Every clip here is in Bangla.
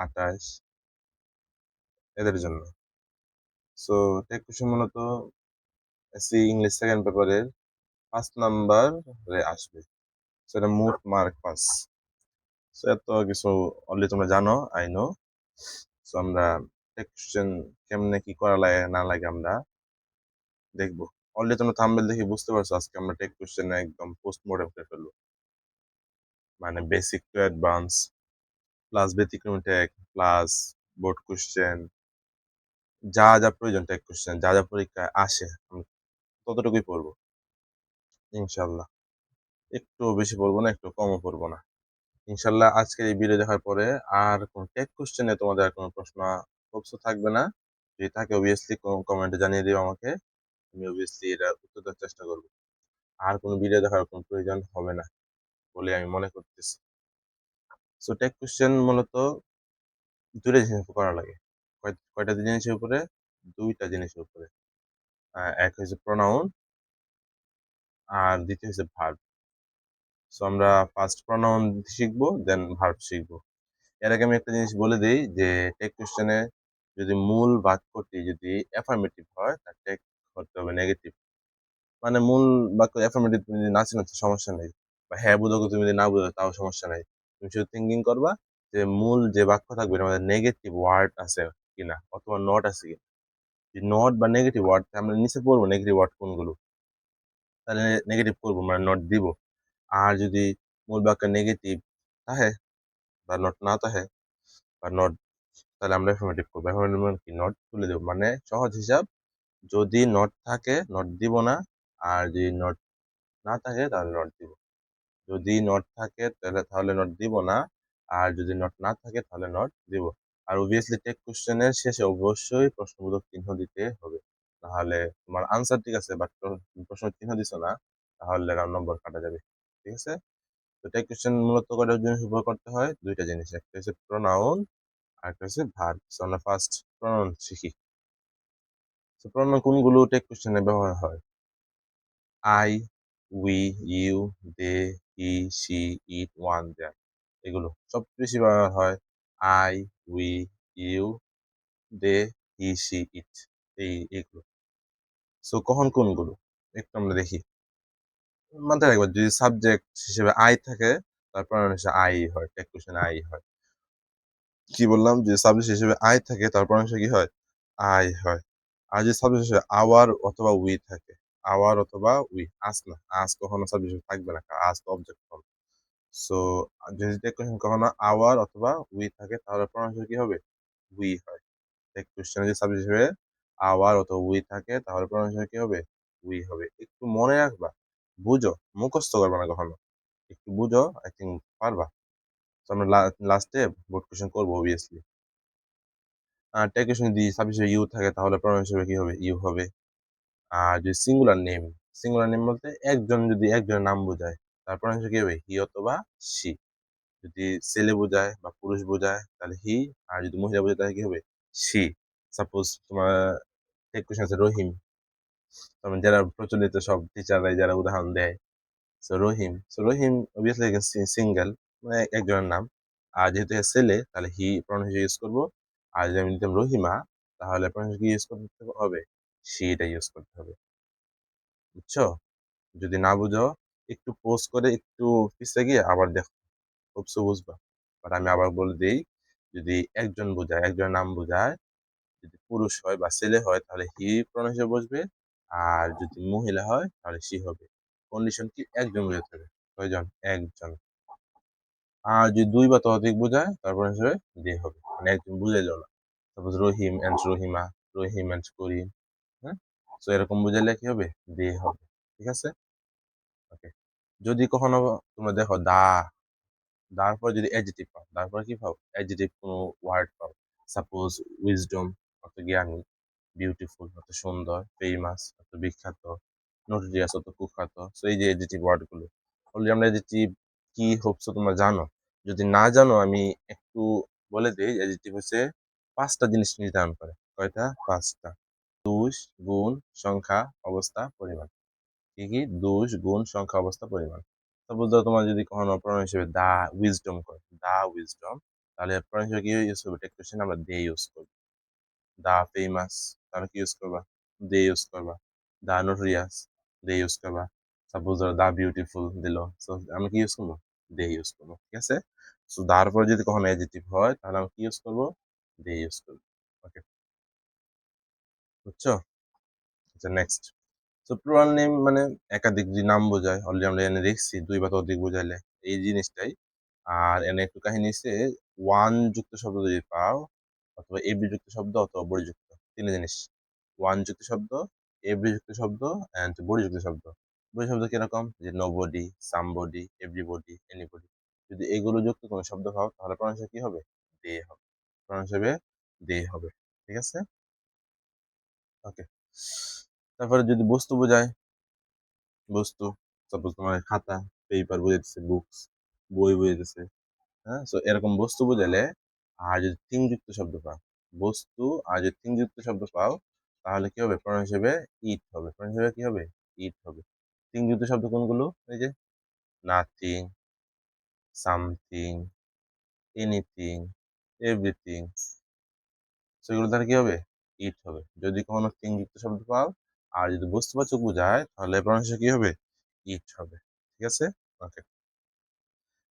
28 এদের জন্য। সো টেক কোশ্চেন মূলত এসসি ইংলিশ সেকেন্ড পেপারের 5 নাম্বারে আসবে। সো এটা মোট মার্ক 5। সো এত কিছু অলরেডি তোমরা জানো, আই নো। সো আমরা টেক কোশ্চেন কেমনে কি করা লাগে না লাগে আমরা দেখবো। অলরেডি তোমরা থাম্বনেল দেখে বুঝতে পারছো আজকে আমরা টেক কোশ্চেনে একদম পোস্টমর্টেম করে ফেলবো। মানে বেসিক টু অ্যাডভান্স প্লাস ব্যতিক্রমী টেক প্লাস বোর্ড কোশ্চেন, যা যা প্রয়োজন টেক কোশ্চেন, যা যা পরীক্ষায় আসে আমি ততটুকুই পড়বো ইনশাল্লাহ। একটু বেশি পড়বো না, একটু কমও পড়বো না ইনশাল্লাহ। আজকের এই ভিডিও দেখার পরে আর কোন টেক কোশ্চেনে তোমাদের আর কোনো প্রশ্ন থাকবে না। যদি থাকে অবভিয়াসলি কমেন্টে জানিয়ে দিও আমাকে, আমি অবভিয়াসলি এটা উত্তর দেওয়ার চেষ্টা করবো। আর কোনো ভিডিও দেখার কোনো প্রয়োজন হবে না বলে আমি মনে করতেছি। সো টেক কোশ্চেন মূলত দুইটা জিনিস করা লাগে। কয়টা জিনিসের উপরে? দুইটা জিনিসের উপরে। এক হচ্ছে প্রোনাউন আর দ্বিতীয় হচ্ছে ভার্ব। সো আমরা ফার্স্ট প্রোনাউন শিখবো, দেন ভার্ব শিখবো। এর আগে আমি একটা জিনিস বলে দিই যে টেক কোশ্চেনে যদি মূল বাক্যটি যদি অ্যাফার্মেটিভ হয় তার টেক করতে হবে নেগেটিভ। মানে মূল বাক্য অ্যাফার্মেটিভ তুমি যদি না চিনো সমস্যা নেই, বা হ্যাঁ বোঝো তুমি যদি না বোঝো তাও সমস্যা নেই। তুমি শুধু থিঙ্কিং করবা যে মূল যে বাক্য থাকবে এর মধ্যে নেগেটিভ ওয়ার্ড আছে কিনা অথবা নট আছে কিনা। যদি নট বা নেগেটিভ ওয়ার্ড আমরা নিচে পড়বো নেগেটিভ ওয়ার্ড কোনগুলো, তাহলে নেগেটিভ করবো মানে নট দিব। আর যদি মূল বাক্য নেগেটিভ থাকে বা নট না থাকে বা নট, তাহলে আমরা অ্যাফার্মেটিভ করবো। অ্যাফার্মেটিভ মানে কি? নট তুলে দেবো। মানে সহজ হিসাব, যদি নট থাকে নট দিব না, আর যদি নট না থাকে তাহলে নট দিব। যদি নট থাকে তাহলে নট দিব না, আর যদি নট না থাকে তাহলে নট দিব। আর অবভিয়াসলি টেক কোশ্চেনের শেষে অবশ্যই প্রশ্নবোধক চিহ্ন দিতে হবে, তাহলে তোমার আনসার ঠিক আছে বাট প্রশ্ন চিহ্ন দিছো না, তাহলে নম্বর কাটা যাবে। ঠিক আছে? তো টেক কোশ্চেন মূলত কয়টা জিনিস উপর করতে হয়? দুইটা জিনিস, একটা হচ্ছে প্রোনাউন আর একটা হচ্ছে ভার্ব। সো আমরা ফার্স্ট প্রোনাউন শিখি। সো প্রোনাউন কোনগুলো টেক কোশ্চেনে ব্যবহার হয়? I, we, you, they, he, she, it, one, there. এগুলো সবচেয়ে বেশি ব্যবহার হয় I, we, you, they, he, she, it, এইগুলো। সো কখন কোনগুলো একটু আমরা দেখি। মাথায় রাখবা যদি সাবজেক্ট হিসেবে আই থাকে তারপর আই হয়, টেক কোশ্চেনে আই হয়। কি বললাম? যে সাবজেক্ট হিসেবে আই থাকে তারপর কি হয়? আই হয়। আর যে সাবজেক্ট হিসেবে আওয়ার অথবা উই থাকে, আওয়ার অথবা উই, আস না, আস কখনো সাবজেক্ট হিসেবে থাকবে না, আস তো অবজেক্ট ফর্ম। সো যদি টেক কোশ্চেন কখনো আওয়ার অথবা উই থাকে তাহলে প্রনাউন্সিয়েশন কি হবে? উই হয়। টেক কোশ্চেনে যে সাবজেক্ট হিসেবে আওয়ার অথবা উই থাকে তাহলে প্রনাউন্সিয়েশন কি হবে? উই হবে। একটু মনে রাখবা, বুঝো, মুখস্থ করবে না কখনো, একটু বুঝো, আই থিঙ্ক পারবা। তো আমরা লাস্টে বোর্ড কোশ্চেন করবো অবভিয়াসলি। টেক কোশ্চেন যদি সাবজেক্ট হিসেবে ইউ থাকে তাহলে প্রনাউন হিসেবে কি হবে? ইউ হবে। আর যদি সিঙ্গুলার নেম বলতে একজন, যদি একজনের নাম বোঝায় তার প্রনাউন কি হবে? হি অথবা সি। যদি ছেলে বোঝায় বা পুরুষ বোঝায় তাহলে হি, আর যদি মহিলা বোঝায় তাহলে কি হবে? সি। সাপোজ তোমার টেক কোশ্চেন আছে রহিম, তার যারা প্রচলিত সব টিচাররাই যারা উদাহরণ দেয়, সো রহিম অবভিয়াসলি সিঙ্গেল, মানে একজনের নাম। আর যেহেতু ছেলে তাহলে হি প্রনাউন হিসেবে ইউজ করবো। আর যদি আমি নিতাম রহিমা তাহলে প্রনাউন কি ইউজ করতে হবে? সিটা ইউজ করতে হবে। বুঝছো? যদি না বুঝো একটু পোজ করে একটু পিছিয়ে গিয়ে আবার দেখো, খুব বুঝবা। বাট আমি আবার বলে দিই, যদি একজন বোঝায়, একজনের নাম বোঝায়, যদি পুরুষ হয় বা ছেলে হয় তাহলে হি প্রনাউন হিসেবে বসবে। আর যদি মহিলা হয় তাহলে সি হবে। কন্ডিশন কি? একজন বোঝাতে হবে। কয়জন? একজন। আর যদি দুই বা ততোধিক বোঝায় তারপর হিসেবে দে হবে, মানে একজন বুঝাইলো না। Suppose Rahim and Rahima, Rahim and Karim, হ্যাঁ। তো এরকম বুঝাইলে কি হবে? দে হবে। ঠিক আছে? ওকে। যদি কখনো তোমরা দেখো দার পর যদি অ্যাডজেক্টিভ পাও, তারপর কি পাও? অ্যাডজেক্টিভ কোনো ওয়ার্ড পাও। সাপোজ উইজডম অর্থ জ্ঞানী, বিউটিফুল অর্থ সুন্দর, ফেমাস অর্থ বিখ্যাত, নোটোরিয়াস অর্থ কুখ্যাত। সো এই যে অ্যাডজেক্টিভ ওয়ার্ড গুলো, অলরেডি আমরা অ্যাডজেক্টিভ কি হোপসো তোমরা জানো। যদি না জানো আমি একটু বলে দিই, অ্যাডজেক্টিভ হচ্ছে 5টা জিনিস নির্ধারণ করে। কয়টা? 5টা। দোষ, গুণ, সংখ্যা, অবস্থা, পরিমাণ। কি কি? দোষ, গুণ, সংখ্যা, অবস্থা, পরিমাণ। সাপোজ ধরো তোমার যদি কখনো প্রণয় হিসেবে দা উইজডম করে, দা উইজডম, তাহলে পরের হিসেবে কি ইউজ করবো? টেক কোশ্চেন আমরা দে ইউজ করবো। দা ফেমাস, তাহলে কি ইউজ করবা? দে ইউজ করবা। দা নোটোরিয়াস, দে ইউজ করবা। সাপোজ ধরো দা বিউটিফুল দিল, সো আমি কি ইউজ করবো? দে ইউজ করবো, ঠিক আছে? সো দার পরে যদি কখনো অ্যাডজেক্টিভ হয় তাহলে আমি কি ইউজ করবো? দে ইউজ করবো। ওকে, বুঝছো? আচ্ছা, নেক্সট। সো প্লুরাল নেম মানে একাধিক যে নাম বোঝায়, অলরেডি আমরা এনে দেখছি দুই বা ততোধিক বোঝাইলে এই জিনিসটাই। আর এনে একটু কাহিনী হচ্ছে, ওয়ান যুক্ত শব্দ যদি পাও, অথবা এভরি যুক্ত শব্দ, অথবা বড়ি যুক্ত, তিন জিনিস। ওয়ান যুক্ত শব্দ, এভরি যুক্ত শব্দ, এন্ড বডি যুক্ত শব্দ। বডি শব্দ কিরকম? যে নোবডি, সামবডি, এভরিবডি, এনিবডি। যদি এগুলো যুক্ত কোনো শব্দ পাও তাহলে প্রনাউন্স কি হবে? দে হবে। প্রনাউন্স হবে দে হবে, ঠিক আছে? ওকে, তারপরে যদি বস্তু বোঝায়, বস্তু, সাপোজ তোমার খাতা, পেপার বুঝাইতেছে, বুকস, বই বুঝাইতেছে, হ্যাঁ? সো এরকম বস্তু বোঝালে, আর যদি তিন যুক্ত শব্দ পাও, বস্তু আর যদি তিন যুক্ত শব্দ পাও তাহলে কি হবে? প্রণয় হিসেবে ইট হবে। প্রণয় হিসেবে কি হবে? ইট হবে। তিন যুক্ত শব্দ কোনগুলো? এই যে নাথিং, সামথিং, এনিথিং, এভরিথিং। সেগুলো দ্বারা কি হবে? ইট হবে। যদি কখনো তিন যুক্ত শব্দ পাও আর যদি বস্তুবাচক বোঝায় তাহলে প্রণয় হিসেবে কি হবে? ইট হবে, ঠিক আছে? ওকে,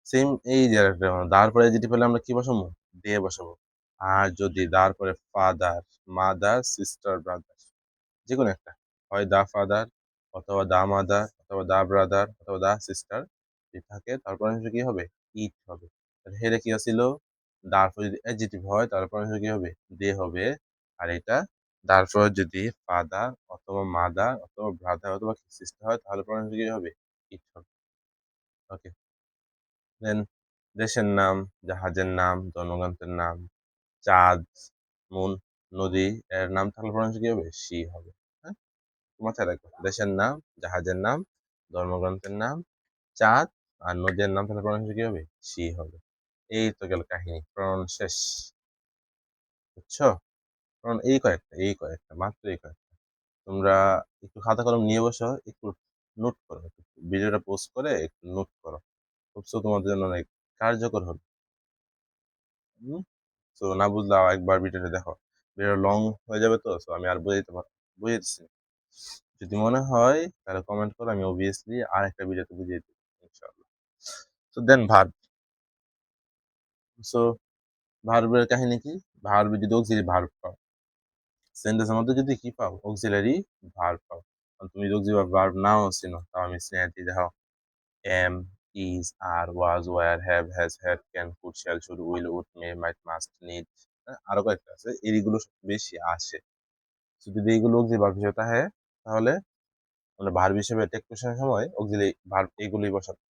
সেম এই যে দাঁড় পরে যেটি পেলে আমরা কি বসাবো? দিয়ে বসাবো। আর যদি দাঁড় পরে ফাদার, মাদার, সিস্টার, ব্রাদার, যে কোনো একটা, হয় দা ফাদার, অথবা দা মাদার, অথবা দা ব্রাদার, অথবা দা সিস্টার যদি থাকে তারপরে হচ্ছে কি হবে? ইট হবে। হেরে কি আছিল? দাঁড় পরে যদি অ্যাডজেক্টিভ হয় তারপরে হচ্ছে কি হবে? দে হবে। আর এটা দাঁড় পরে যদি ফাদার, অথবা মাদার, অথবা ব্রাদার, অথবা সিস্টার হয় তাহলে পরে হচ্ছে কি হবে? ইট হবে। ওকে, দেন দেশের নাম, জাহাজের নাম, জন্মগ্রন্থের নাম, চাঁদ, মুন, নদী এর নাম থাকলে প্রনাউন্স কি হবে? সি হবে। হ্যাঁ, মাথায় রাখো, দেশের নাম, জাহাজের নাম, ধর্মগ্রন্থের নাম, চাঁদ আর নদীর নাম থাকলে প্রনাউন্স কি হবে? সি হবে। এই তো গেল কাহিনী, প্রনাউন শেষ। বুঝছো? কারণ এই কয়েকটা মাত্র এই কয়েকটা। তোমরা একটু খাতা কলম নিয়ে বসো, একটু নোট করো, ভিডিওটা পোস্ট করে একটু নোট করো। খুব তোমাদের জন্য অনেক কার্যকর হবে। তো না বুঝলে একবার ভিডিওটা দেখো, ভিডিও লং হয়ে যাবে, তো আমি আর বুঝাইতেছি। যদি মনে হয় তাহলে কমেন্ট করো, আমি অবভিয়াসলি আর একটা ভিডিওতে বুঝিয়ে দিই ইনশাআল্লাহ। তো দেন ভার্ব। সো ভার্বের কাহিনী কি? ভার্ব যদি অক্সিলারি ভার্ব পাও, সেন্টেন্সের মধ্যে যদি কি পাও? অক্সিলারি ভার্ব পাও। তুমি যদি অক্সিলারি ভার্ব নাও চিনো তাও আমি সিনারিটি দেখো, am, is, are, was, were, have, has, had, can, could, shall, should, will, would, may, might, must, need, আরো কয়েকটা আছে, এইগুলো বেশি আসে। যদি এইগুলো অক্সিলারি ভার্ব হিসেবে থাকে তাহলে আমরা ভার্ব হিসেবে টেক কোশ্চেনের সময় অক্সিলারি ভার্ব এগুলোই বসাবো।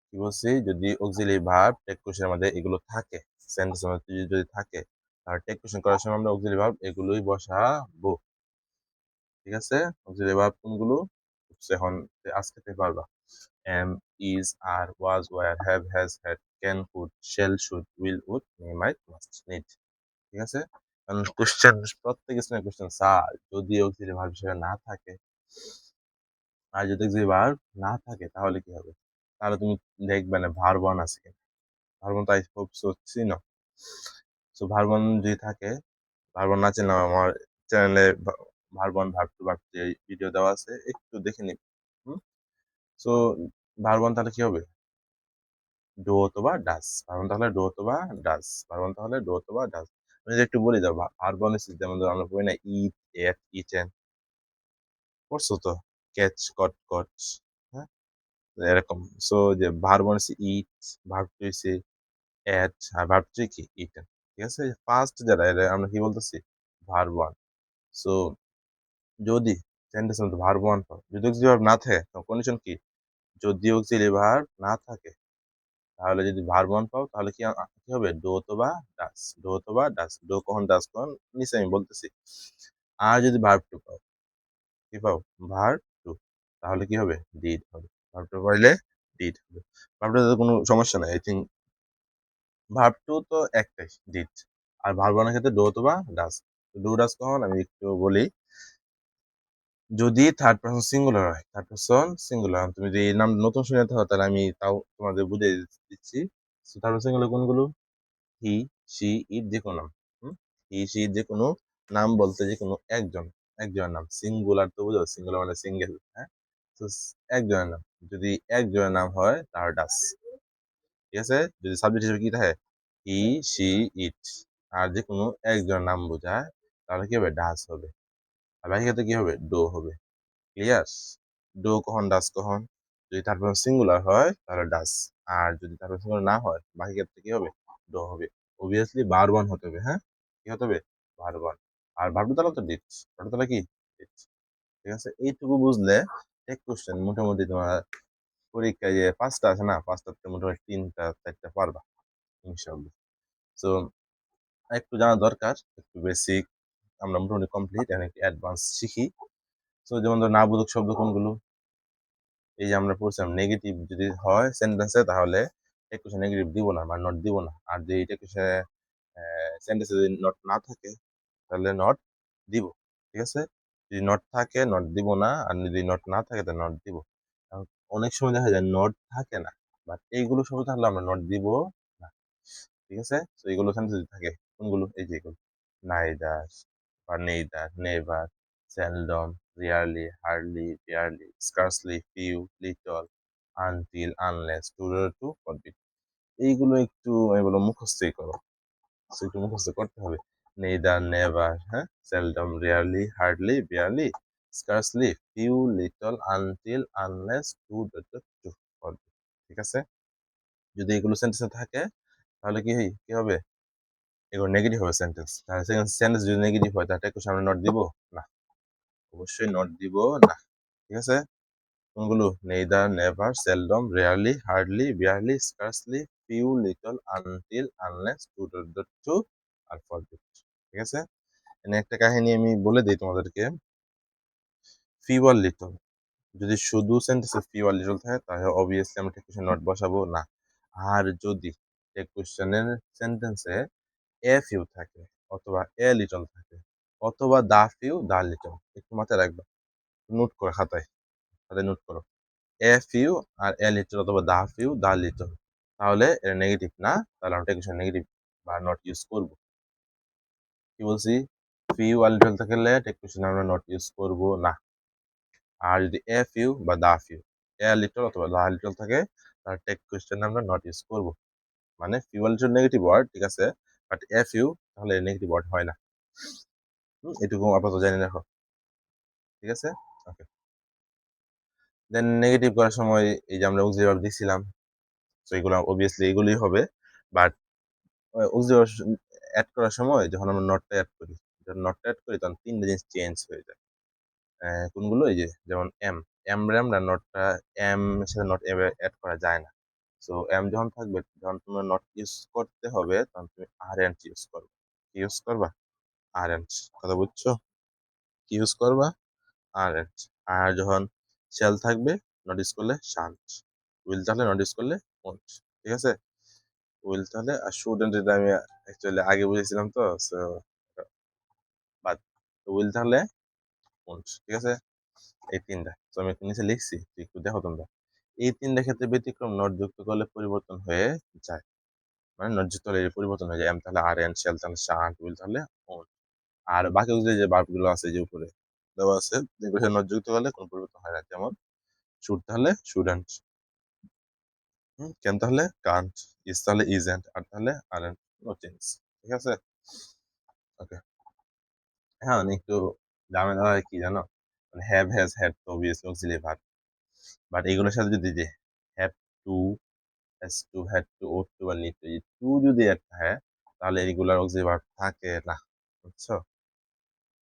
কি বলছি? যদি অক্সিলারি ভার্ব টেক কোশ্চেনের মধ্যে এগুলো থাকে, সেন্টেন্সের মধ্যে যদি থাকে, তাহলে টেক কোশ্চেন করার সময় আমরা অক্সিলারি ভার্ব এগুলোই বসাবো, ঠিক আছে? অক্সিলারি ভার্ব কোনগুলো? এখন আজকে থেকে পারবা, am, is, are, was, were, have, has, had, can, could, shall, should, will, would, may, might, must, need, ঠিক আছে? কারণ কোশ্চেন, প্রত্যেক স্টেজে কোশ্চেন স্যার যদি অক্সিলারি ভার্ব হিসেবে না থাকে, আর যদি অক্সিলারি ভার্ব না থাকে তাহলে কি হবে? তাহলে তুমি দেখবে না ভার্ব ওয়ান আছে কিনা। ভার্ব ওয়ান তো আই হোপ সো চিনো। সো ভার্ব ওয়ান যদি থাকে, ভার্ব ওয়ান না চিনলে আমার চ্যানেলে verb one, verb two, verb three video দেওয়া আছে, একটু দেখে নিবি। সো ভার্ব ওয়ান তাহলে কি হবে? ডু অথবা ডাস। ভার্ব ওয়ান তাহলে ডু অথবা ডাস। ভার্ব ওয়ান তাহলে ডু অথবা ডাস। আমি যদি একটু বলি দাও, ভার্ব ওয়ান হচ্ছে যেমন ধরো আমরা পড়ি না, ইট, এট, ইটেন, পড়ছো তো? ক্যাচ, কট, কট, হ্যাঁ, এরকম। সো যে ভার্ব ওয়ান হচ্ছে ইট, ভার্ব টু হচ্ছে এট, আর ভার্ব থ্রি কি? ইটেন, ঠিক আছে? ফার্স্ট যারা এরা আমরা কি বলতেছি? Verb one. সো যদি সেন্টেন্সের মধ্যে ভার্ব ওয়ান পাও, যদি অক্সিলারি ভার্ব না থাকে তখন কন্ডিশন কি? যদি অক্সিলারি ভার্ব না থাকে তাহলে যদি ভার্ব ওয়ান পাও তাহলে কি হবে? ডু অথবা ডাস। ডু অথবা ডাস। ডু কখন, ডাস কখন, নিচে আমি বলতেছি। আর যদি ভার্ব টু পাও, কি পাও? ভার্ব টু, তাহলে কি হবে? ডিড হবে। ভার্ব টু পাইলে ডিড হবে। ভার্ব টু কোনো সমস্যা নাই, আই থিঙ্ক। ভার্ব টু তো একটাই, ডিড। আর ভার্ব ওয়ানের ক্ষেত্রে ডু অথবা ডাস। ডু ডাস কখন আমি একটু বলি, যদি থার্ড পারসন সিঙ্গুলার হয়, থার্ড পারসন সিঙ্গুলার, তুমি যদি এই নাম নতুন শুনে থাকো তাহলে আমি তাও তোমাদের বুঝিয়ে দিচ্ছি। থার্ড পারসন সিঙ্গুলার কোনগুলো? হি, শি, ইট যে কোনো নাম। হি, শি, যে কোনো নাম বলতে যে কোনো একজনের নাম। সিঙ্গুলার তো বুঝো, সিঙ্গুলার মানে সিঙ্গেল, হ্যাঁ? তো একজনের নাম। যদি একজনের নাম হয় তাহলে ডাস। ঠিক আছে? যদি সাবজেক্ট হিসেবে কি থাকে? হি, শি, ইট। আর যে কোনো একজনের নাম বোঝায় তাহলে কি হবে? ডাস হবে। আর বাকি ক্ষেত্রে কি হবে? ডো হবে। ক্লিয়ার? ডো কখন, ডাস কখন? যদি তারপর সিঙ্গুলার হয় তাহলে ডাস। আর যদি তারপর সিঙ্গুলার না হয় বাকি ক্ষেত্রে কি হবে? ডো হবে। অবভিয়াসলি বারবান হতে হবে, হ্যাঁ? কি হতে হবে? বারবান। আর ভার্ব তাহলে তো ডিড। ভার্ব তাহলে কি? ডিড। ঠিক আছে? এইটুকু বুঝলে এক কোশ্চেন মোটামুটি তোমার পরীক্ষায় যে 5টা আছে না, 5টাতে মোটামুটি 3টা 4টা পারবা ইনশাআল্লাহ। সো একটু জানা দরকার, একটু বেসিক আমরা মোটামুটি কমপ্লিট, এখন একটু অ্যাডভান্স শিখি। সো যেমন ধর না বোধক শব্দ কোনগুলো? এই যে আমরা পড়ছিলাম নেগেটিভ যদি হয় সেন্টেন্সে তাহলে টেকুশে নেগেটিভ দিব না বা নট দিব না। আর যদি টেকুশে সেন্টেন্সে যদি নট না থাকে তাহলে নট দিব। ঠিক আছে? যদি নট থাকে নট দিব না, আর যদি নট না থাকে তাহলে নট দিব। কারণ অনেক সময় দেখা যায় নট থাকে না, বাট এইগুলো সব থাকলে আমরা নট দিব না। ঠিক আছে? তো এগুলো সেন্টেন্স যদি থাকে কোনগুলো? এই যে এগুলো নাইদার বা neither, never, seldom, rarely, hardly, barely, scarcely, few, little, until, unless, to, to, forbid. এইগুলো একটু এগুলো মুখস্থই করো। So, একটু মুখস্থ করতে হবে। নেইদার, নেভার, হ্যাঁ, seldom, rarely, hardly, barely, scarcely, few, little, until, unless, to, to, forbid. ঠিক আছে? যদি এগুলো সেন্টেন্সে থাকে তাহলে কি হবে? এগুলো নেগেটিভ হবে সেন্টেন্স। তাহলে সেন্টেন্স যদি নেগেটিভ হয় তাহলে একটু সামনে নট দিব না, অবশ্যই নট দিব না। ঠিক আছে? কোনগুলো? Neither, never, seldom, rarely, hardly, barely, scarcely, few, little, until, unless, too, too, আর ফরবিট। ঠিক আছে? এখানে একটা কাহিনী আমি বলে দিই তোমাদেরকে। ফিউ আর লিটল, যদি শুধু সেন্টেন্সে ফিউ আর লিটল থাকে তাহলে অবভিয়াসলি আমরা টেক কোশ্চেন নট বসাবো না। আর যদি টেক কোশ্চেনের সেন্টেন্সে এ ফিউ থাকে অথবা এ লিটল থাকে অথবা দা ফিউ দা লিটল, একটু মাথায় রাখবা, নোট করো খাতায়, নোট করো। A few R a little অথবা দা ফিউ দা লিটল, তাহলে এটা নেগেটিভ না, তাহলে আমরা টেকনিশন নেগেটিভ বা নট ইউজ করব। কি বলছি? ফিউ আর লিটল থাকলে টেকনিশন আমরা নট ইউজ করব না। আর যদি এ ফিউ বা দা ফিউ, এ লিটল অথবা দা লিটল থাকে তাহলে টেক কোয়েশ্চেন আমরা নট ইউজ করব। মানে ফিউ আর লিটল নেগেটিভ ওয়ার্ড, ঠিক আছে, বাট এ ফিউ তাহলে নেগেটিভ ওয়ার্ড হয় না। এটুকু আপাতত জানি রাখো। ঠিক আছে? ওকে। দেন নেগেটিভ করার সময় এই যে আমরা অক্সিলারি দিছিলাম, তো এগুলো অবভিয়াসলি এগুলোই হবে। বাট অক্সিলারি অ্যাড করার সময় যখন আমরা নটটা অ্যাড করি, যখন নটটা অ্যাড করি তখন 3টা জিনিস চেঞ্জ হয়ে যায়। কোনগুলো? এই যে যেমন এম, এম রে আমরা নটটা এম এর সাথে নট অ্যাড করা যায় না। সো এম যখন থাকবে, যখন তোমরা নট ইউজ করতে হবে তখন তুমি আর এন্ড ইউজ করবে। কি ইউজ করবা? আর এন্ড। কথা বুঝছো? কি ইউজ করবা? আর এন্ড। আর যখন শেল থাকবে নট ইউজ করলে শান্ট, উইল থাকলে নট ইউজ করলে ওন্ট। ঠিক আছে? উইল তাহলে আর শুডেন্ট, এটা আমি অ্যাকচুয়ালি আগে বুঝেছিলাম তো, সো বাদ। উইল তাহলে ওন্ট। ঠিক আছে? এই 3টা তো আমি একটু নিচে লিখছি, একটু দেখো তোমরা। এই 3টা ক্ষেত্রে ব্যতিক্রম নট যুক্ত করলে পরিবর্তন হয়ে যায়। মানে নট যুক্ত হলে পরিবর্তন হয়ে যায়। এম তাহলে আর এন, শেল তাহলে শান্ট, উইল তাহলে ওন্ট। আর বাকি যে ভার্ব গুলো আছে যে উপরে দেওয়া আছে, যেগুলো নট যুক্ত করলে কোনো পরিবর্তন হয় না। যেমন শুড তাহলে শুডেন্ট, ক্যান তাহলে কান্ট, ইজ তাহলে ইজেন্ট, আর তাহলে আরেন্ট। No change. ঠিক আছে? ওকে। হ্যাঁ, মানে একটু ঝামেলা হয় কি জানো? মানে হ্যাভ, হ্যাজ, হ্যাড তো অবভিয়াসলি অক্সিলারি ভার্ব, বাট এগুলোর সাথে যদি যে have to, has to, had to, ought to বা নিড টু, এই টু যদি একটা হয় তাহলে রেগুলার অক্সিলারি ভার্ব থাকে না। বুঝছো?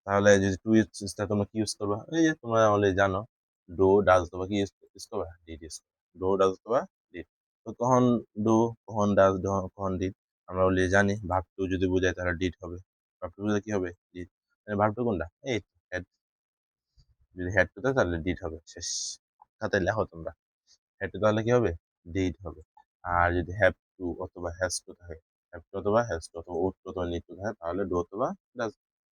তাহলে যদি টু ইউজটা তোমরা কি ইউজ করবা? এই যে তোমরা অলরেডি জানো, ডু, ডাজ অথবা কি ইউজ করবা? ডিড ইউজ করবা। ডু, ডাজ অথবা ডিড। তো কখন ডু, কখন ডাজ, কখন ডিড আমরা অলরেডি জানি। ভার্ব টু যদি বোঝায় তাহলে ডিড হবে। ভার্ব টু বুঝায় কি হবে? ডিড। ভার্ব টু কোনটা? এই হেড। যদি হেড টু থাকে তাহলে ডিড হবে। শেষ। খাতায় লেখো তোমরা। হেড টু তাহলে কি হবে? ডিড হবে। আর যদি হ্যাভ টু অথবা হ্যাজ টু থাকে, হ্যাভ টু অথবা হ্যাজ টু অথবা ওট টু অথবা নিড টু থাকে তাহলে ডু অথবা ডাজ।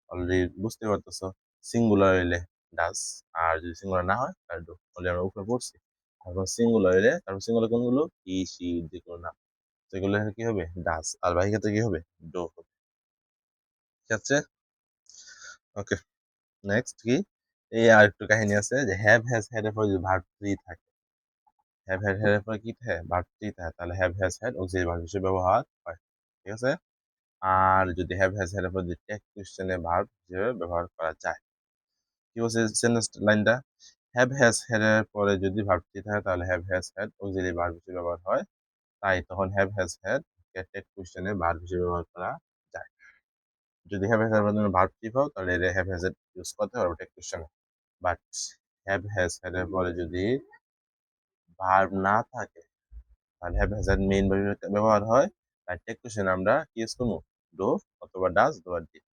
অলরেডি বুঝতে পারতেছো, সিঙ্গুলার হইলে ডাজ, আর যদি সিঙ্গুলার না হয় তাহলে ডু। অলরেডি আমরা উপরে পড়ছি। তারপর সিঙ্গুলার হইলে, তারপর সিঙ্গুলার কোনগুলো? হি, শি, যে কোনো নাম। এগুলো কি হবে? ডাজ। আর বাকি ক্ষেত্রে কি হবে? ডো হবে। ঠিক আছে? ওকে। নেক্সট কি? এই আরেকটু কাহিনী আছে যে হ্যাভ হ্যাজ হ্যাড এর পরে যদি ভার্ব থ্রি থাকে, হ্যাভ হ্যাড হ্যাড এর পরে কি থাকে? ভার্ব থ্রি থাকে, তাহলে have has had auxiliary verb হিসেবে ব্যবহার হয়। ঠিক আছে? আর যদি হ্যাভ হ্যাজ হ্যাড এর পরে যদি টেক কোয়েশ্চেনে ভার্ব হিসেবে ব্যবহার করা যায়। কি বলছে সেন্টেন্স লাইনটা? হ্যাভ হ্যাজ হ্যাড এর পরে যদি ভার্ব থ্রি থাকে তাহলে have has had auxiliary verb হিসেবে ব্যবহার হয়। তাই তখন হ্যাভ হ্যাজ হ্যাড কে টেক কোয়েশ্চেনে ভার্ব হিসেবে ব্যবহার করা যায়। যদি হ্যাভ হ্যাজ এর বদলে ভার্ব থ্রি পাও তাহলে এটা হ্যাভ হ্যাজ ইউজ করতে পারবে টেক কোয়েশ্চেনে। বাট হ্যাভ হ্যাজ হ্যাড এর পরে যদি ভার্ব না থাকে তাহলে হ্যাভ হ্যাজ মেইন ব্যবহার হয়। তাই টেক কোয়েশ্চেন আমরা কি ইউজ করবো? ডো অথবা ডাজ অথবা ডিড।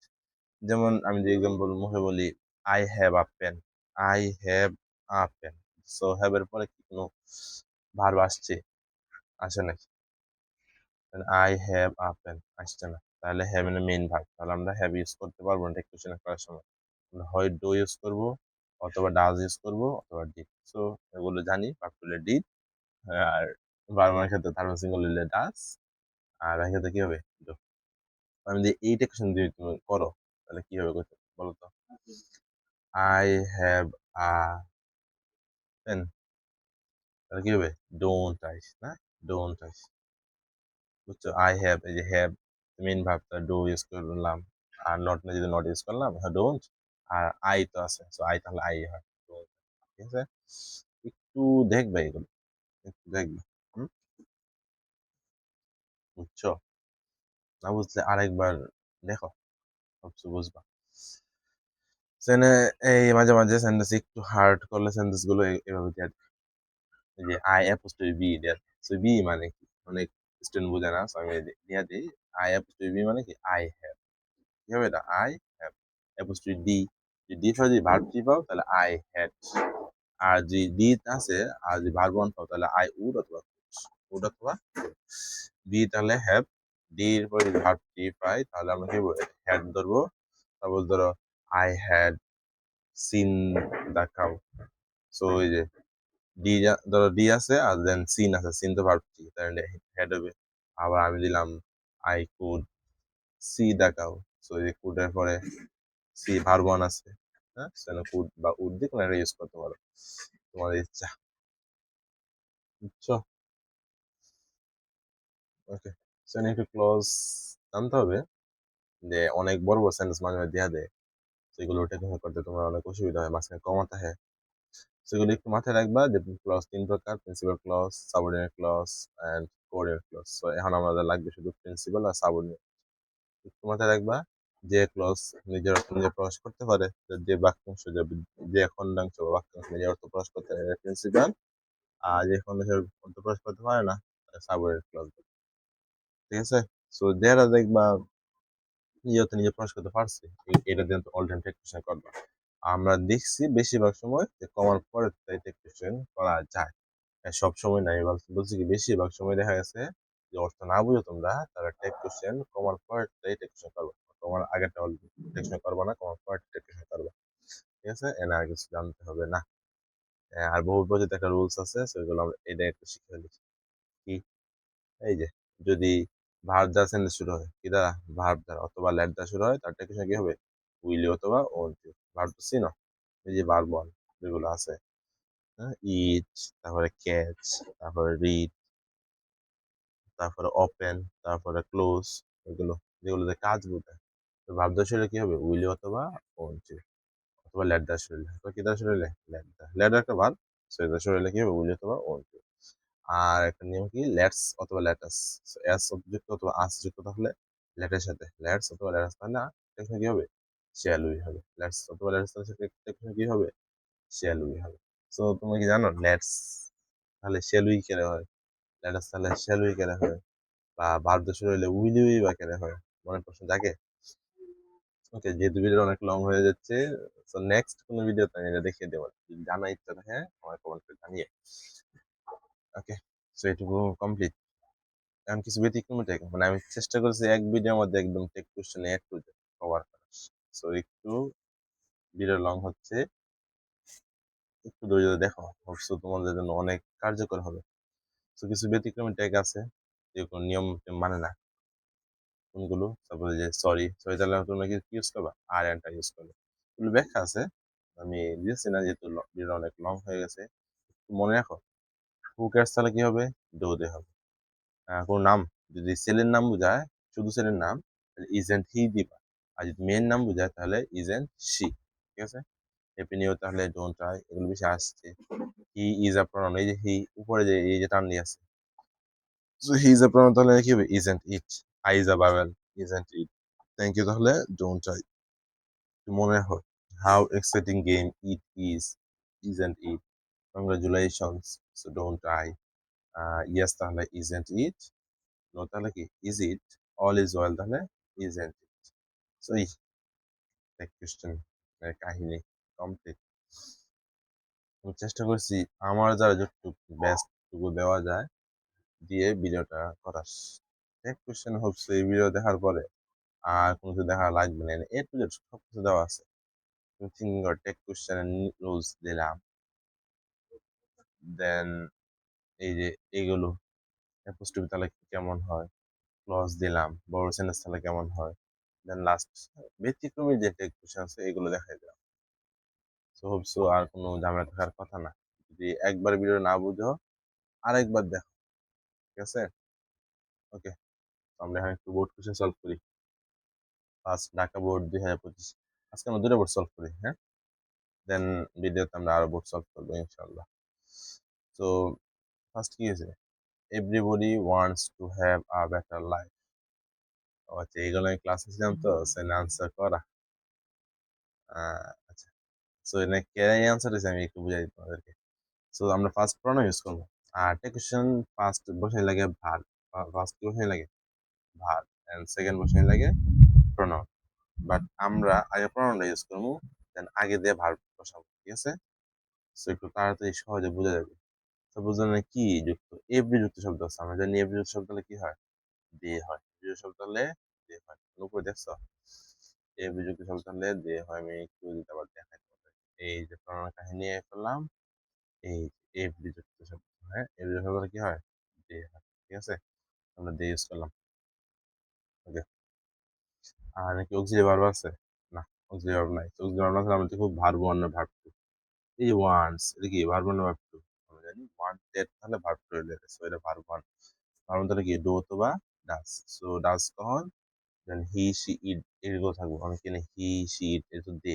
যেমন আমি যে এক্সাম্পল মুখে বলি I have a pen, I have a pen. So have এর পরে কি কোনো ভার্ব আসছে? আসে নাকি? আই হ্যাভ আ পেন আসছে না, তাহলে হ্যাভ এর মেইন ভার্ব, তাহলে আমরা হ্যাভ ইউজ করতে পারবো না টেক কোয়েশ্চেন করার সময়। আমরা হয় ডো ইউজ করবো অথবা ডাজ ইউজ করবো অথবা ডিড। সো এগুলো জানি, ভার্ব হলে ডিড, আর ভার্বের ক্ষেত্রে থার্ড সিঙ্গুলার হলে ডাজ, আর এই ক্ষেত্রে কি হবে? ডো। আমি যদি এইটা কোশ্চেন যদি তুমি করো তাহলে কি হবে বলো তো? আই হ্যাভ আ পেন, তাহলে কি হবে? ডোন্ট আইস, না? ডোন্ট আইস। বুঝছো? আই হ্যাভ, এই যে হ্যাভ মেইন ভার্বটা ডো ইউজ করলাম, আর নট না যদি নট ইউজ করলাম, ডোন্ট। আর আই তো আছে, সো আই তাহলে আই হয়। ঠিক আছে? একটু দেখবে এগুলো, একটু দেখবে। হুম? বুঝছো? না বুঝলে আরেকবার দেখো, সবকিছু বুঝবা। সেনে এই মাঝে মাঝে সেন্টেন্স একটু হার্ড করলে সেন্টেন্স গুলো এভাবে দেয়া যায়। এই যে আই অ্যাপোস্ট্রফি বি দেয়া, সো বি মানে কি? অনেক স্টুডেন্ট বোঝে না, সো আমি দিয়া দিই। আই অ্যাপোস্ট্রফি বি মানে কি? I have. কি হবে এটা? I have. অ্যাপোস্ট্রফি ডি, যদি ডি সহ যদি ভার্ব থ্রি পাও তাহলে আই হ্যাড। আর যদি ডি আছে আর যদি ভার্ব ওয়ান পাও তাহলে আই উড অথবা উড অথবা বি তাহলে হ্যাভ। ডি এর পরে যদি ভার্ব থ্রি পাই তাহলে আমরা কি বলবো? হ্যাড ধরবো। তারপর ধরো I had seen the cow. So এই যে ডি, ধরো ডি আছে আর দেন সিন আছে, সিন তো ভার্ব থ্রি, তাহলে হেড হবে। আবার আমি দিলাম I could see the cow. So এই যে কুড এর পরে সি ভার্ব ওয়ান আছে, হ্যাঁ? সেখানে কুড বা উড দিয়ে কোনো একটা ইউজ করতে পারো, তোমাদের ইচ্ছা। বুঝছো? ওকে। সেখানে একটু ক্লোজ জানতে হবে যে অনেক বড় বড় সেন্টেন্স মাঝে মাঝে দেওয়া দেয়, সেগুলো টেকনিক করতে তোমার অনেক অসুবিধা হয়, মাঝখানে কমাতে হয়। সেগুলো একটু মাথায় রাখবা যে ক্লজ তিন প্রকার: principal clause, subordinate clause and coordinate clause. So এখন আমাদের লাগবে শুধু প্রিন্সিপাল আর সাবঅর্ডিনেট। একটু মাথায় রাখবা যে ক্লজ নিজের অর্থ নিজে প্রকাশ করতে পারে, যে বাক্যাংশ যে খণ্ডাংশ বা বাক্যাংশ নিজের অর্থ প্রকাশ করতে পারে প্রিন্সিপাল, আর যে খণ্ডাংশের অর্থ প্রকাশ করতে পারে না সাবঅর্ডিনেট ক্লজ। ঠিক আছে? সো যারা দেখবা নিজে অর্থ নিজে প্রকাশ করতে পারছে, এটা দিয়ে অল টাইম টেকনিশিয়ান করবা। আমরা দেখছি বেশিরভাগ সময় যে কমার পরে টেকনিশিয়ান করা যায়, সব সময় নাই। বলছি কি বেশিরভাগ সময় দেখা গেছে যে অর্থ না বুঝো তোমরা, তারা টেক কোশ্চেন কমার পরে টেক কোশ্চেন করবে, তোমার আগেরটা টেকশন করবা না, কমার পরে টেক কোশ্চেন করবা। ঠিক আছে? এনা আর কিছু জানতে হবে না। আর বহু পদ্ধতিতে একটা রুলস আছে, সেগুলো আমরা এটা একটু শিখে নিচ্ছি। কি? এই যে যদি ভার্ব দ্বারা সেন্টেন্স শুরু হয় কি দ্বারা? ভার্ব দ্বারা অথবা লেট দ্বারা শুরু হয়, তার টেক কোশ্চেন কি হবে? উইল অথবা ওন্ট ইউ। ভার্ব তো চিনো, এই যে ভার্ব ওয়ান যেগুলো আছে, হ্যাঁ? ইট, তারপরে ক্যাচ, তারপরে রিড, তারপরে ওপেন, তারপরে ক্লোজ, এগুলো যেগুলোতে কাজ বোঝায়। তো ভাব দা শরীরে কি হবে? উইল অথবা ওন্ট অথবা লেট দা শরীরে, অথবা কি দা শরীরে? লেট দা। লেট একটা ভার্ব, সো দা শরীরে কি হবে? উইল অথবা ওন্ট। আর একটা নিয়ম কি? লেটস অথবা লেটাস। এস যুক্ত অথবা আস যুক্ত থাকলে লেটের সাথে, লেটস অথবা লেটাস তাহলে এখানে কি হবে? শ্যাল উই হবে। লেটস অথবা লেটাস তাহলে এখানে কি হবে? শ্যাল উই হবে। সো তুমি কি জানো লেটস তাহলে শ্যাল উই কেন হয়? লেটাস তাহলে শ্যাল উই কেন হয়? বা ভার্ব শুরু হইলে উইল উই বা কেন হয়? মনে প্রশ্ন জাগে? ওকে, যেহেতু ভিডিও অনেক লং হয়ে যাচ্ছে, সো নেক্সট কোন ভিডিওতে আমি এটা দেখিয়ে দেবো। যদি জানার ইচ্ছা থাকে আমার কমেন্ট করে জানিয়ে। ওকে, সো এটুকু কমপ্লিট। এখন কিছু ব্যতিক্রম থাকে, মানে আমি চেষ্টা করছি এক ভিডিওর মধ্যে একদম take question a to Z cover করার। সো একটু ভিডিও লং হচ্ছে, একটু ধৈর্য ধরে দেখো, অবশ্য তোমাদের জন্য অনেক কার্যকর হবে। তো কিছু ব্যতিক্রমী ট্যাগ আছে, যে কোনো নিয়ম টিয়ম মানে না। কোনগুলো? তারপরে যে সরি, সরি তাহলে তোমরা কি ইউজ করবা? আর এন্ড টা ইউজ করবে। এগুলো ব্যাখ্যা আছে। আমি দিয়েছি না যেহেতু ভিডিওটা অনেক লং হয়ে গেছে। মনে রাখো। হু কেয়ারস তাহলে কি হবে? ডু দিয়ে হবে। কোনো নাম যদি ছেলের নাম বোঝায়, শুধু ছেলের নাম, তাহলে ইজেন্ট হি দিবা। আর যদি মেয়ের নাম বোঝায় তাহলে ইজেন্ট শি। ঠিক আছে? হ্যাপি নিউ তাহলে ডোন্ট ট্রাই, এগুলো বেশি আসছে। হি ইজ আ প্রনাউন, এই যে হি উপরে যে এই যে টান দিয়ে আছে। So he is a pronoun তাহলে কি হবে? Isn't it. I is a vowel, isn't it. Thank you তাহলে ডোন্ট ট্রাই। মনে হয় how exciting game it is, isn't it. Congratulations, so don't try. Yes তাহলে ইজেন্ট ইট। নো তাহলে কি is it. All is well তাহলে ইজেন্ট ইট। সো এই কোয়েশ্চেন কাহিনী কমপ্লিট। আমি চেষ্টা করছি আমার দ্বারা যতটুকু বেস্ট টুকু দেওয়া যায় দিয়ে ভিডিওটা করার। এক কোয়েশ্চেন হচ্ছে এই ভিডিও দেখার পরে আর কোনো কিছু দেখা লাগবে না, এ টু জেড সব কিছু দেওয়া আছে। সিঙ্গল টেক কোয়েশ্চেন রুলস দিলাম, দেন এই যে এইগুলো অ্যাপোস্ট্রোফি তাহলে কেমন হয়, ক্লজ দিলাম, বড় সেন্টেন্স তাহলে কেমন হয়, দেন লাস্ট ব্যতিক্রমী যে টেক কোয়েশ্চেন আছে এগুলো দেখাই দিলাম। সো হোপসো আর কোনো ঝামেলা থাকার কথা না। যদি একবার ভিডিও না বুঝো আরেকবার দেখো। ঠিক আছে? ওকে, আমরা এখন একটু বোর্ড কোয়েশ্চেন সলভ করি। First Dhaka board 2025। আজকে আমরা দুটো বোর্ড সলভ করি, হ্যাঁ? দেন ভিডিওতে আমরা আরো বোর্ড সলভ করবো ইনশাল্লাহ। তো ফার্স্ট কি হয়েছে? Everybody wants to have a better life. আচ্ছা, এইগুলো আমি ক্লাসে ছিলাম তো সেন আনসার করা। আচ্ছা, সো এখানে কে আনসার হয়েছে আমি একটু বুঝাই দিই তোমাদেরকে। সো আমরা ফার্স্ট প্রনাউন ইউজ করবো। আর টেকুশন ফার্স্ট বসাই লাগে ভার্ব, ফার্স্ট কি বসাই লাগে ভার্ব, এন্ড সেকেন্ড বসাই লাগে প্রনাউন। বাট আমরা আগে প্রনাউনটা ইউজ করবো, দেন আগে দিয়ে ভার্ব বসাবো। ঠিক আছে? সো একটু তাড়াতাড়ি সহজে বোঝা যাবে। তো বুঝলেন না কি যুক্ত এভরি যুক্ত শব্দ আছে, আমরা জানি এভরি যুক্ত শব্দ হলে কি হয়? দিয়ে হয়। বিজোড় শব্দ হলে দিয়ে হয়। উপরে দেখছো? এভরি যুক্ত শব্দ হলে দিয়ে হয়। আমি একটু যদি আবার দেখাই তোমাদের। এই যে প্রণয়ন কাহিনী করলাম, এই এভরি যুক্ত শব্দ, হ্যাঁ এভরি যুক্ত শব্দ হলে কি হয়? দিয়ে হয়। ঠিক আছে? আমরা দিয়ে ইউজ করলাম। ওকে, আর নাকি অক্সিলারি ভার্ব আছে? না, অক্সিলারি ভার্ব নাই। অক্সিলারি ভার্ব না থাকলে আমরা দেখবো ভার্ব ওয়ান না ভার্ব টু। এই যে ওয়ান্স, এটা কি ভার্ব ওয়ান না ভার্ব টু? আমরা জানি ওয়ান্টেড তাহলে ভার্ব টু রিলেটেড, সো এটা ভার্ব ওয়ান। ভার্ব ওয়ান তাহলে কি ডু অথবা ডাস। সো ডাস কখন? দেন হি সি ইট এগুলো থাকবো। আমি কিনে হি সি ইট এটা তো দে,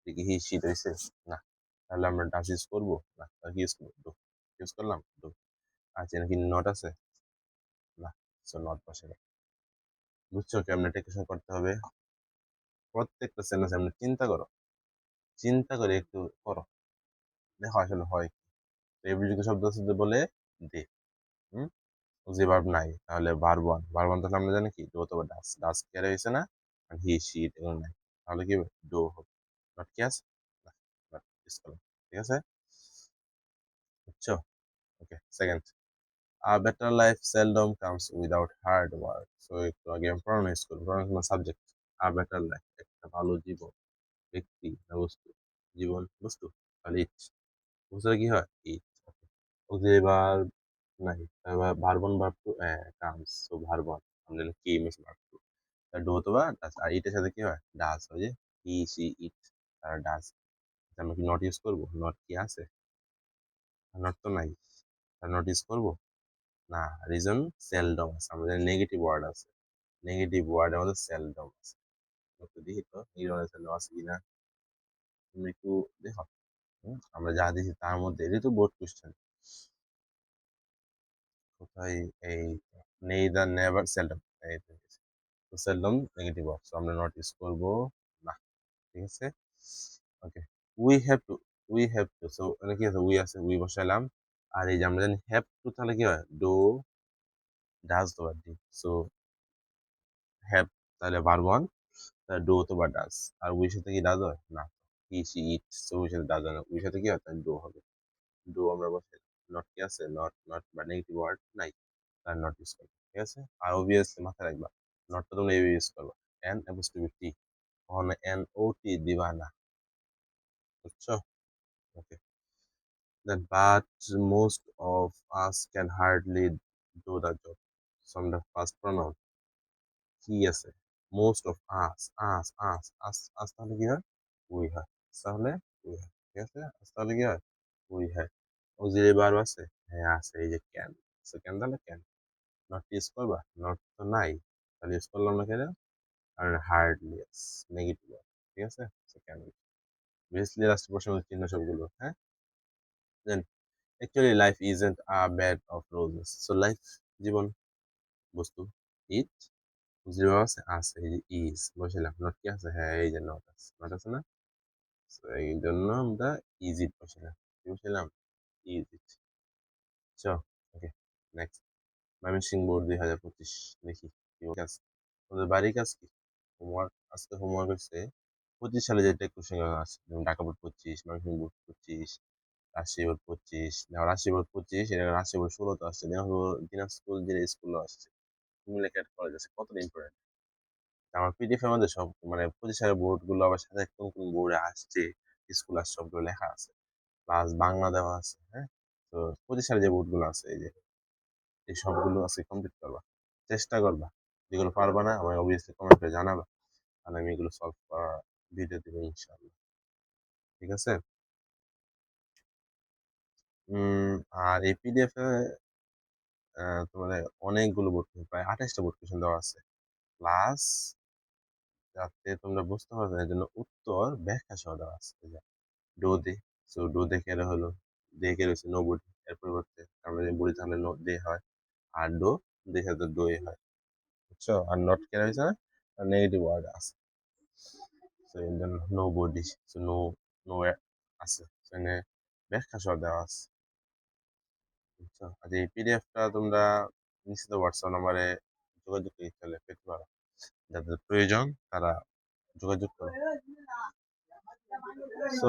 দেখি হি সি ইট হয়েছে না, তাহলে আমরা ডাস ইউজ করবো না, তাহলে কি ইউজ করবো? ডু ইউজ করলাম ডু। আচ্ছা, নাকি নট আছে? না, সো নট বসে না। বুঝছো কেমন টেকনিশন করতে হবে? প্রত্যেকটা সেন্টেন্স আপনি চিন্তা করো, চিন্তা করে একটু করো, দেখো আসলে হয় কি। তো এভরি যুক্ত শব্দ আছে যে বলে দে, হুম, যে ভার্ব নাই তাহলে ভার্ব ওয়ান, ভার্ব ওয়ান তাহলে আমরা জানি কি ডু অথবা ডাস, ডাস কি আর হয়েছে না, আর হি সি ইট এগুলো নাই, তাহলে কি ডু হবে। নট কি আছে? না, not use করলাম। ঠিক আছে? বুঝছো? ওকে, second, a better life seldom comes without hard work. So একটু আগে আমি pronoun use করবো, pronoun মানে সাবজেক্ট। a better life, একটা ভালো জীবন, ব্যক্তি না বস্তু, জীবন বস্তু, তাহলে ইট, বুঝলে কি হয় ইট। ওকে, এবার নাই, এবার ভার্বন ভার্ব টু কামস, সো ভার্বন আমরা কি মিস ভার্ব টু, ডু অথবা ডাস, আর ইটের সাথে কি হয় ডাস, হয় যে হি সি ইট আর ডাস। আমরা কি নট ইউজ করবো? নট কি আছে? নট তো নাই, নট ইউজ করবো না। রিজন সেলডম আছে, আমাদের নেগেটিভ ওয়ার্ড আছে, নেগেটিভ ওয়ার্ডের মধ্যে সেলডম আছে। একটু দেখি তো নির্মাণের সেলডম আছে কিনা, তুমি একটু দেখো। আমরা যা দিয়েছি তার মধ্যে এটা তো বোর্ড কোশ্চেন, কোথায় এই নেইদার নেভার সেলডম, এই তো সেলডম নেগেটিভ ওয়ার্ড, সো আমরা নট ইউজ করবো না। ঠিক আছে? Okay, we have to, we have to, so এটা কি আছে? উই আছে, উই বসাইলাম। আর এই যে আমরা জানি হ্যাভ টু তাহলে কি হয়? ডু ডাজ তো বাদ দিই, সো হ্যাভ তাহলে ভার্ব ওয়ান, ডু অথবা ডাজ। আর উই সাথে কি ডাজ হয় না, he she it, so we সাথে ডাজ হয় না, উই সাথে কি হয় তাহলে ডু হবে। ডু আমরা বসে, নট কি আছে? নট, নট বা নেগেটিভ ওয়ার্ড নাই, তার নট ইউজ করবো। ঠিক আছে? আর অবভিয়াসলি মাথায় রাখবা নটটা তোমরা এইভাবে ইউজ করবা, এন অ্যাপোস্ট্রোফি টি, কখনো এন ও টি দিবা না। বুঝছো? ওকে, that but most of us can hardly do the job. আমরা ফার্স্ট প্রনাউন কি আছে, মোস্ট অফ আস, আস তাহলে কি হয়, উই হয়, তাহলে উই হয়, ঠিক আছে, আস তাহলে কি হয়, উই হয়। অক্সিলারি ভার্ব আছে, হ্যাঁ আছে, এই যে ক্যান, ক্যান তাহলে ক্যান। নট ইউজ করবা, নট তো নাই, তাহলে ইউজ করলাম না কেন, আর হার্ডলি নেগেটিভ, ঠিক আছে, ক্যান। বেসিক্যালি লাস্ট প্রশ্ন চিহ্ন সবগুলো, হ্যাঁ। Then actually life isn't a bed of roses, so life জীবন বস্তু, ইট জিরো আছে, আছে এই যে ইজ বসাইলাম, নট কি আছে, হ্যাঁ এই যে নট আছে, নট আছে না। So, এই জন্য আমরা ইজিট বসাইলাম, কি বসাইলাম, ইজিট। চো, ওকে, নেক্সট। ময়মনসিংহ বোর্ড 2025, দেখি কি কাজ, তোমাদের বাড়ির কাজ কি, হোমওয়ার্ক, আজকে হোমওয়ার্ক হচ্ছে 25 সালে যে টেক কোশ্চেন আছে, যেমন Dhaka board 25, Mymensingh board 25, Rajshahi board 25, Rajshahi board 25, এটা রাজশাহী বোর্ড 16 আসছে, দিনাজপুর জেলা স্কুল আসছে, কুমিল্লা ক্যাট কলেজ আছে, কতটা ইম্পর্টেন্ট। আমার পিডিএফ এর মধ্যে সব মানে 25 সালের বোর্ড গুলো, আবার সাথে কোন কোন বোর্ডে আসছে, স্কুল আসছে, সবগুলো লেখা আছে, প্লাস বাংলা দেওয়া আছে, হ্যাঁ। তো 25 সালে যে বোর্ড গুলো আছে, এই যে এই সবগুলো আছে, কমপ্লিট করবা, চেষ্টা করবা, যেগুলো পারবা না আমাকে অবভিয়াসলি কমেন্ট করে জানাবা, তাহলে আমি এগুলো সলভ করার ভিডিও দিব ইনশাআল্লাহ, ঠিক আছে। আর এই পিডিএফ এ তোমার অনেকগুলো বোর্ড, প্রায় 28টা বোর্ড কোশ্চেন দেওয়া আছে, প্লাস যাতে তোমরা বুঝতে পারবে এর জন্য উত্তর ব্যাখ্যা সহ দেওয়া আছে, ডো দে, সো ডো দেখে এরা হলো, দেখে রয়েছে নো বডি, এর পরিবর্তে আমরা যে বডি তাহলে নো দে হয়, আর ডো দেখে তো ডো এ হয়, বুঝছো, আর নট কেন হয়েছে না, নেগেটিভ ওয়ার্ড আছে, সো এই জন্য nobody, so no, no আছে, এখানে ব্যাখ্যা সহ দেওয়া আছে, বুঝছো। আর এই পিডিএফটা তোমরা নিশ্চিত হোয়াটসঅ্যাপ নাম্বারে যোগাযোগ করে তাহলে পেতে পারো, যাদের প্রয়োজন তারা যোগাযোগ করো। সো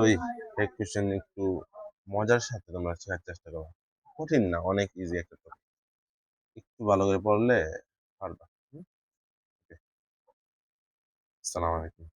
এই কোশ্চেন একটু মজার সাথে তোমরা শেখার চেষ্টা করো, কঠিন না, অনেক ইজি একটা টপিক, একটু ভালো করে পড়লে পারবা। হুম? ওকে, আসসালামু আলাইকুম।